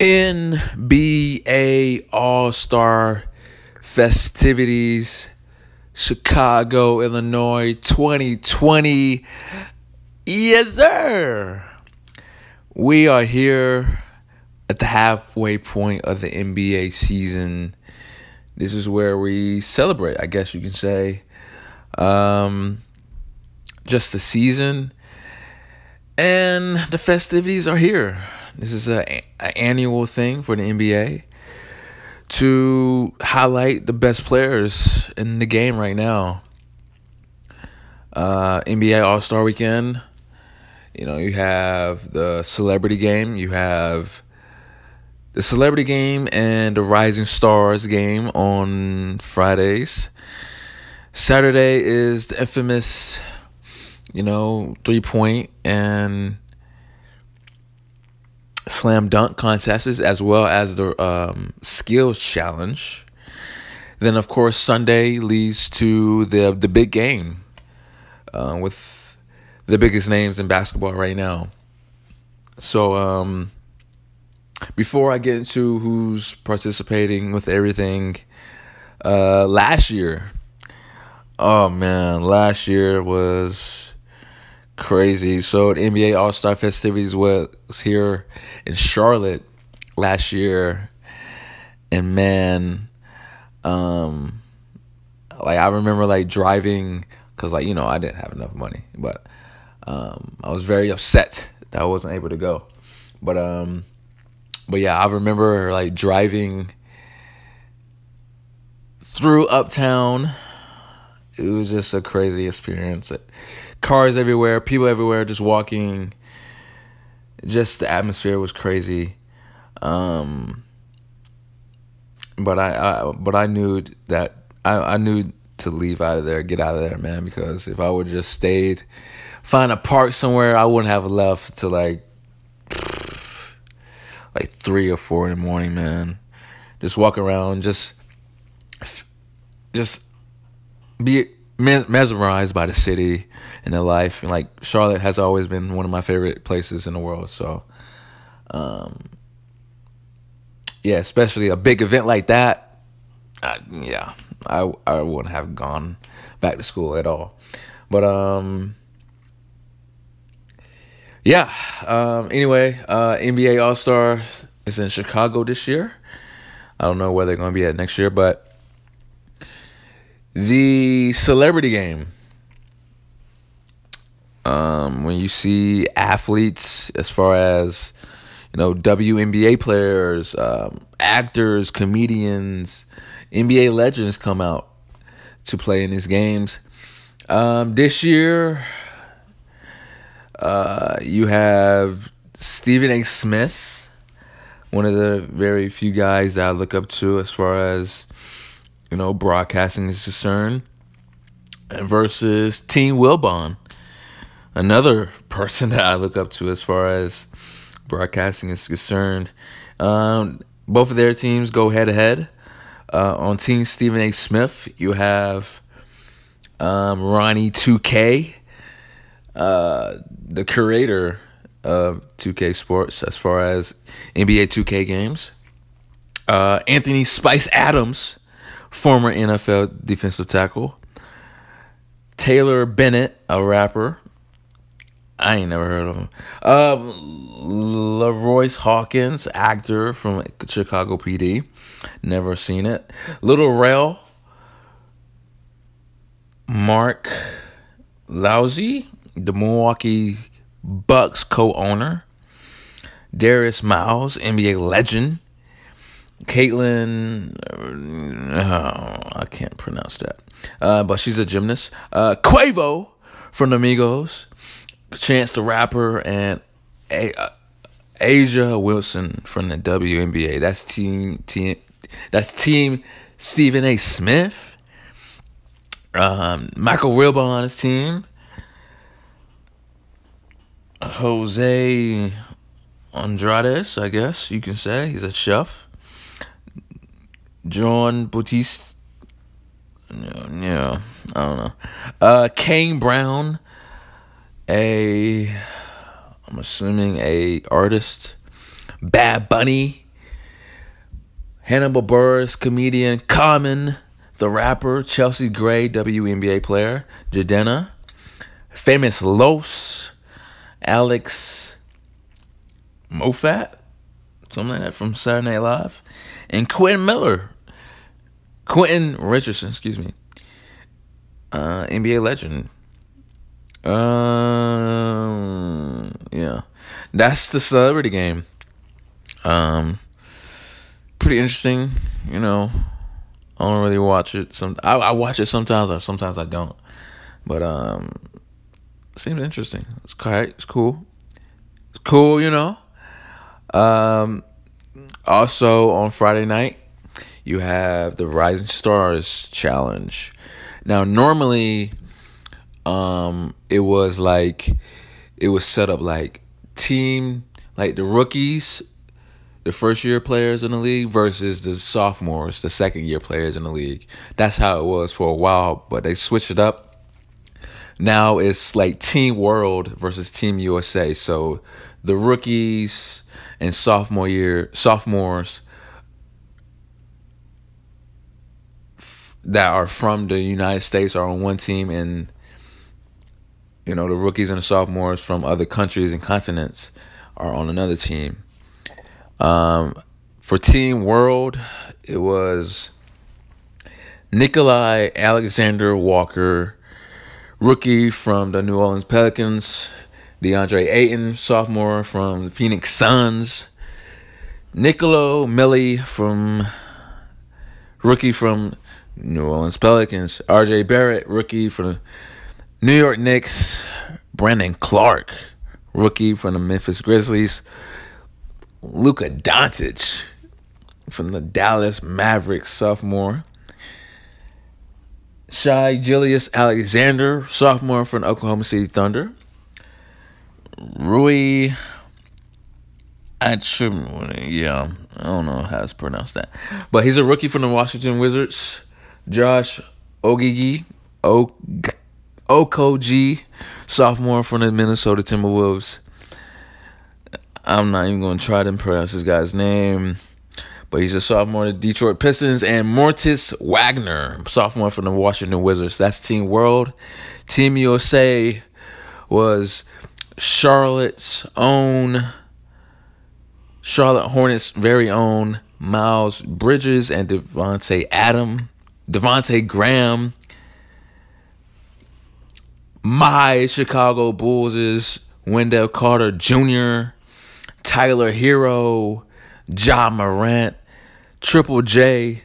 NBA All Star Festivities, Chicago, Illinois 2020. Yes, sir. We are here at the halfway point of the NBA season. This is where we celebrate, I guess you can say, just the season. And the festivities are here. This is an annual thing for the NBA to highlight the best players in the game right now. NBA All-Star Weekend, you have the celebrity game. You have the celebrity game and the Rising Stars game on Fridays. Saturday is the infamous, 3-point and slam dunk contests, as well as the skills challenge. Then, of course, Sunday leads to the big game with the biggest names in basketball right now. So, before I get into who's participating with everything, last year was crazy. So the NBA All Star Festivities was here in Charlotte last year, and man, I remember driving because I didn't have enough money, but I was very upset that I wasn't able to go. But yeah, I remember driving through Uptown. It was just a crazy experience. Cars everywhere, people everywhere, just walking. Just the atmosphere was crazy. But I knew that I knew to leave out of there, get out of there, man. Because if I would just stayed, find a park somewhere, I wouldn't have left till like 3 or 4 in the morning, man. Just walk around, just be mesmerized by the city and the life. And Charlotte has always been one of my favorite places in the world. So, yeah, especially a big event like that. I wouldn't have gone back to school at all. But anyway, NBA All Star is in Chicago this year. I don't know where they're going to be at next year, but the celebrity game, when you see athletes, as far as WNBA players, actors, comedians, NBA legends come out to play in these games. This year, you have Stephen A. Smith, one of the very few guys that I look up to as far as broadcasting is concerned, versus Team Wilbon, another person that I look up to as far as broadcasting is concerned. Both of their teams go head-to-head. On Team Stephen A. Smith, you have Ronnie 2K, the creator of 2K Sports as far as NBA 2K games. Anthony Spice Adams, former NFL defensive tackle. Taylor Bennett, a rapper. I ain't never heard of him. LaRoyce Hawkins, actor from Chicago PD. Never seen it. Little Rel. Mark Lousy, the Milwaukee Bucks co-owner. Darius Miles, NBA legend. Caitlin, I can't pronounce that, but she's a gymnast. Quavo from the Migos, Chance the Rapper, and Asia Wilson from the WNBA. That's team Stephen A. Smith. Michael Wilbon's team. Jose Andrades, I guess you can say. He's a chef. John Bautista. Yeah, I don't know. Kane Brown, I'm assuming a artist. Bad Bunny, Hannibal Buress, comedian. Common, the rapper. Chelsea Gray, WNBA player. Jadena. Famous Los. Alex Moffat, something like that, from Saturday Night Live. And Quentin Richardson, NBA legend. Yeah, that's the celebrity game. Pretty interesting, I don't really watch it. I watch it sometimes, or sometimes I don't. But seems interesting. It's cool. It's cool, Also on Friday night, you have the Rising Stars Challenge. Now, normally, it was set up like team, like the rookies, the first year players in the league versus the sophomores, the second year players in the league. That's how it was for a while, but they switched it up. Now it's like Team World versus Team USA. So the rookies and sophomores that are from the United States are on one team, and the rookies and the sophomores from other countries and continents are on another team. For Team World, it was Nikolai Alexander Walker, rookie from the New Orleans Pelicans. DeAndre Ayton, sophomore from the Phoenix Suns. Nicolo Milli, rookie from New Orleans Pelicans. RJ Barrett, rookie from the New York Knicks. Brandon Clark, rookie from the Memphis Grizzlies. Luka Doncic from the Dallas Mavericks, sophomore. Shai Gilgeous-Alexander, sophomore from the Oklahoma City Thunder. Rui, I don't know how to pronounce that, but he's a rookie from the Washington Wizards. Josh Okogie, sophomore from the Minnesota Timberwolves. I'm not even going to try to pronounce this guy's name, but he's a sophomore at the Detroit Pistons. And Mortis Wagner, sophomore from the Washington Wizards. That's Team World. Team USA was Charlotte Hornets' very own Miles Bridges and Devontae Graham. My Chicago Bulls' Wendell Carter Jr., Tyler Hero, Ja Morant, Triple J,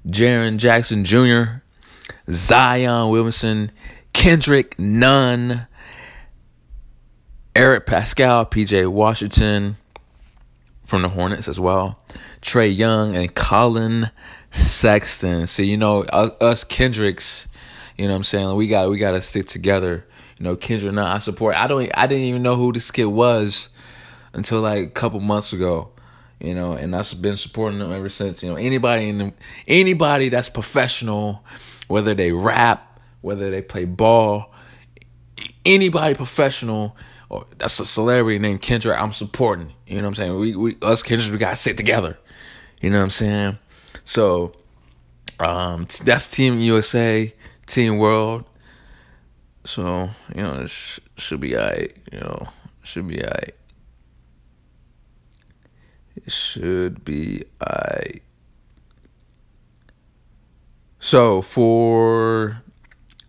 Jaren Jackson Jr., Zion Williamson, Kendrick Nunn, Eric Pascal, PJ Washington from the Hornets as well, Trae Young, and Colin Sexton. So, us Kendricks, what I'm saying? We got to stick together. Kendrick Nunn, I support. I didn't even know who this kid was until like a couple months ago, and I've been supporting them ever since. Anybody that's professional, whether they rap, whether they play ball, anybody professional or that's a celebrity named Kendrick, I'm supporting. You know what I'm saying? We us Kendricks, we gotta sit together. You know what I'm saying? So, that's Team USA, Team World. So, it should be alright. Should be alright. It should be alright. So, for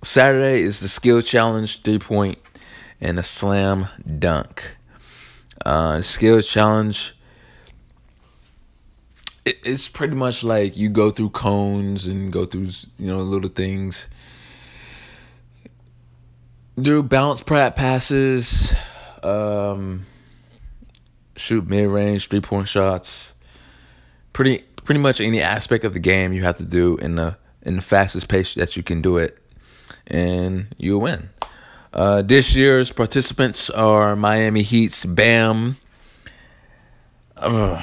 Saturday is the skill challenge, 3-point, and a slam dunk. Skills challenge, it's pretty much like you go through cones and go through, little things. Do bounce passes, shoot mid-range 3-point shots. Pretty much any aspect of the game you have to do in the fastest pace that you can do it, and you'll win. This year's participants are Miami Heat's Bam Adebayo.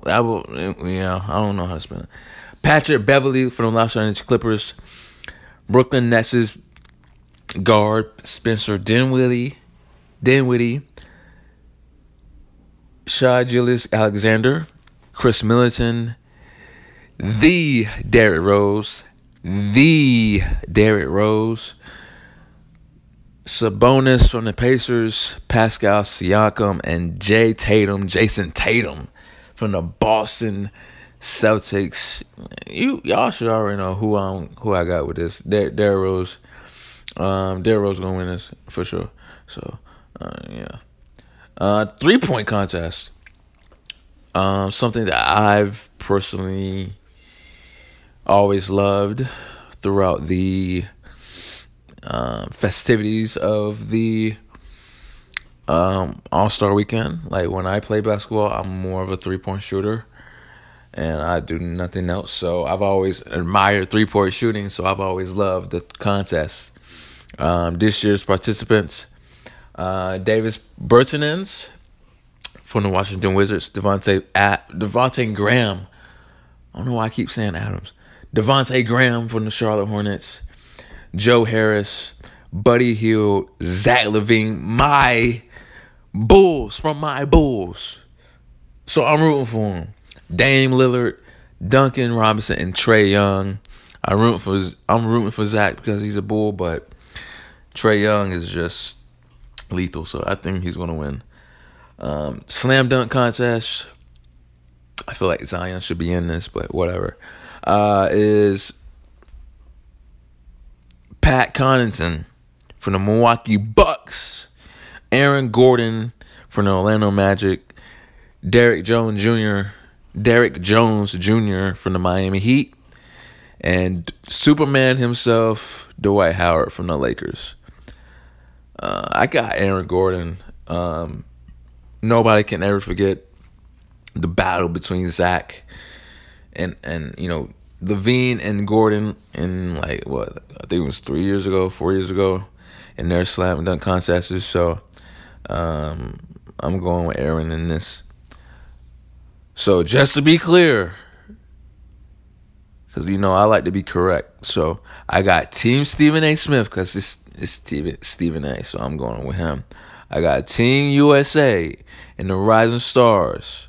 I don't know how to spell it. Patrick Beverly from the Los Angeles Clippers. Brooklyn Nets' guard Spencer Dinwiddie. Shai Gilgeous-Alexander. Chris Middleton, the Derrick Rose, Sabonis from the Pacers, Pascal Siakam, and Jason Tatum from the Boston Celtics. Y'all should already know who I got with this. Derrick Rose. Derrick Rose gonna win this for sure. So yeah. 3-point contest. Something that I've personally always loved throughout the festivities of the All Star weekend. Like when I play basketball, I'm more of a 3-point shooter, and I do nothing else. So I've always admired 3-point shooting. So I've always loved the contest. This year's participants: Davis Bertans from the Washington Wizards, Devontae Graham. I don't know why I keep saying Adams. Devontae Graham from the Charlotte Hornets, Joe Harris, Buddy Hield, Zach LaVine, my Bulls. So I'm rooting for him. Dame Lillard, Duncan Robinson, and Trae Young. I'm rooting for Zach because he's a Bull, but Trae Young is just lethal, so I think he's gonna win. Slam dunk contest. I feel like Zion should be in this, but whatever. Is Pat Connaughton from the Milwaukee Bucks, Aaron Gordon from the Orlando Magic, Derrick Jones Jr. from the Miami Heat, and Superman himself, Dwight Howard from the Lakers. I got Aaron Gordon. Nobody can ever forget the battle between Zach and LaVine and Gordon in I think it was 4 years ago, in their slam dunk contests. So I'm going with Aaron in this. So just to be clear, because I like to be correct. So I got Team Stephen A. Smith because it's Stephen A. So I'm going with him. I got Team USA and the Rising Stars.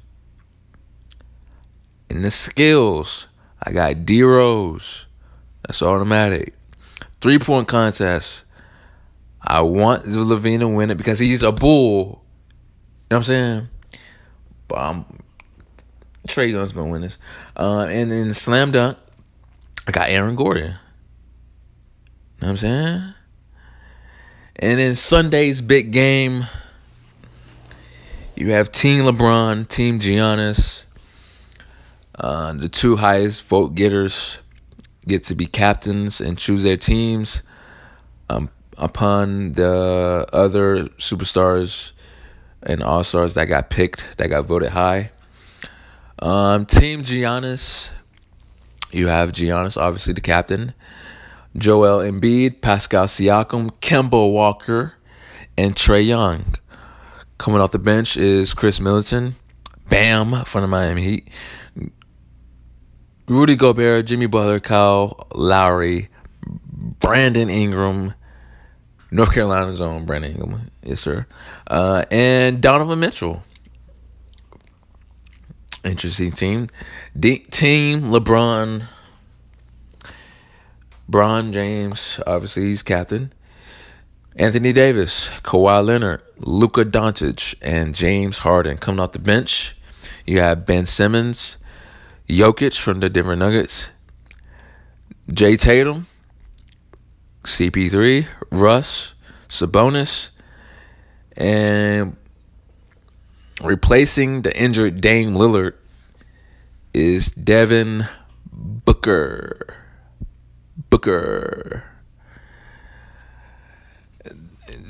In the skills, I got D Rose. That's automatic. 3-point contest. I want LaVine to win it because he's a Bull. You know what I'm saying? But Trae Young's gonna win this. And in slam dunk, I got Aaron Gordon. You know what I'm saying? And in Sunday's big game, you have Team LeBron, Team Giannis. The two highest vote getters get to be captains and choose their teams upon the other superstars and all-stars that got voted high. Team Giannis, you have Giannis, obviously the captain, Joel Embiid, Pascal Siakam, Kemba Walker, and Trae Young. Coming off the bench is Chris Middleton, Bam from the Miami Heat, Rudy Gobert, Jimmy Butler, Kyle Lowry, Brandon Ingram, North Carolina's own Brandon Ingram, yes sir, and Donovan Mitchell. Interesting team. Team LeBron, Bron James, obviously he's captain. Anthony Davis, Kawhi Leonard, Luka Doncic, and James Harden. Coming off the bench, you have Ben Simmons, Jokic from the Denver Nuggets, Jay Tatum, CP3, Russ, Sabonis, and replacing the injured Dame Lillard is Devin Booker.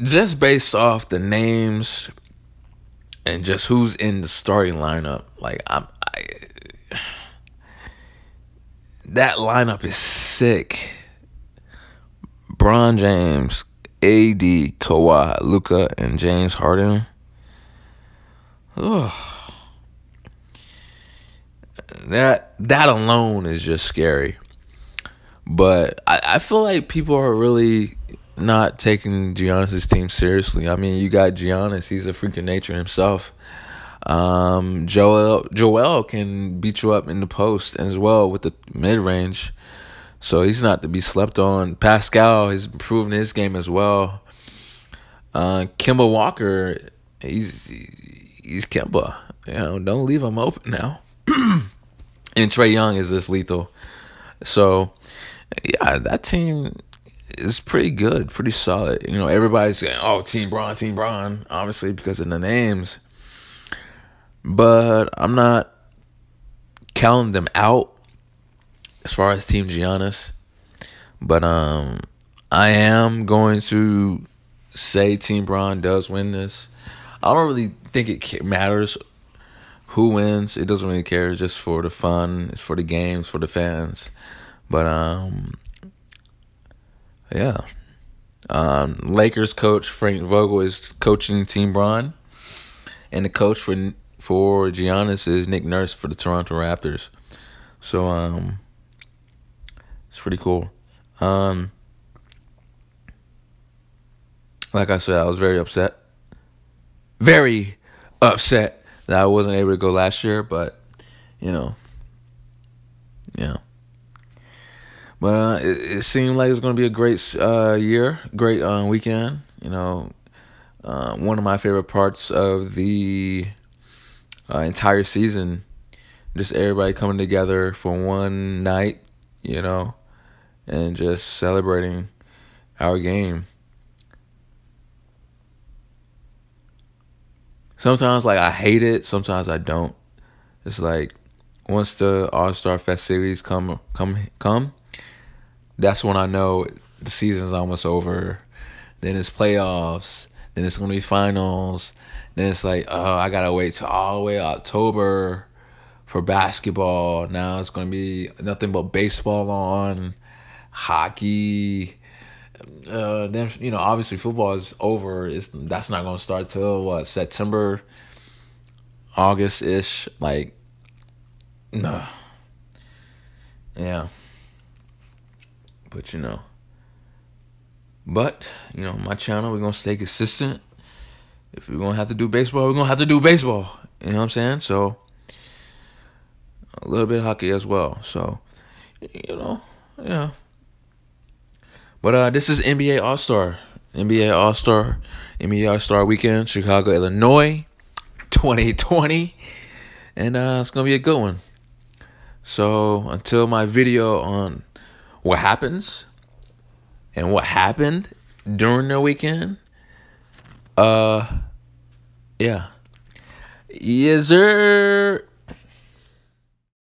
Just based off the names and just who's in the starting lineup, that lineup is sick. Bron James, AD, Kawhi, Luka, and James Harden. Ugh. That alone is just scary. But I feel like people are really not taking Giannis' team seriously. I mean, you got Giannis. He's a freak of nature himself. Joel can beat you up in the post as well with the mid range. So he's not to be slept on. Pascal is improving his game as well. Kemba Walker, he's Kemba. Don't leave him open now. And Trae Young is just lethal. So yeah, that team is pretty good, pretty solid. Everybody's saying, "Oh, Team Bron," obviously because of the names. But I'm not counting them out as far as Team Giannis. But I am going to say Team Bron does win this. I don't really think it matters who wins. It doesn't really care. It's just for the fun. It's for the games, for the fans. But yeah. Lakers coach Frank Vogel is coaching Team Bron, and the coach for Giannis is Nick Nurse for the Toronto Raptors. So it's pretty cool. Like I said, I was very upset that I wasn't able to go last year, but yeah. But it seemed like it was going to be a great year, great weekend. One of my favorite parts of the entire season, just everybody coming together for one night, and just celebrating our game. Sometimes, I hate it. Sometimes I don't. It's like once the All Star Festivities come, that's when I know the season's almost over. Then it's playoffs. Then it's gonna be finals. Then it's like, oh, I gotta wait till all the way October for basketball. Now it's gonna be nothing but baseball on, hockey. Then obviously football is over. That's not gonna start till September, August ish. No, yeah. But my channel, we're gonna stay consistent. If we're gonna have to do baseball, we're gonna have to do baseball. You know what I'm saying? So a little bit of hockey as well. So yeah. But this is NBA All Star Weekend, Chicago, Illinois, 2020, and it's gonna be a good one. So until my video on what happens and what happened during the weekend, yeah, yes sir.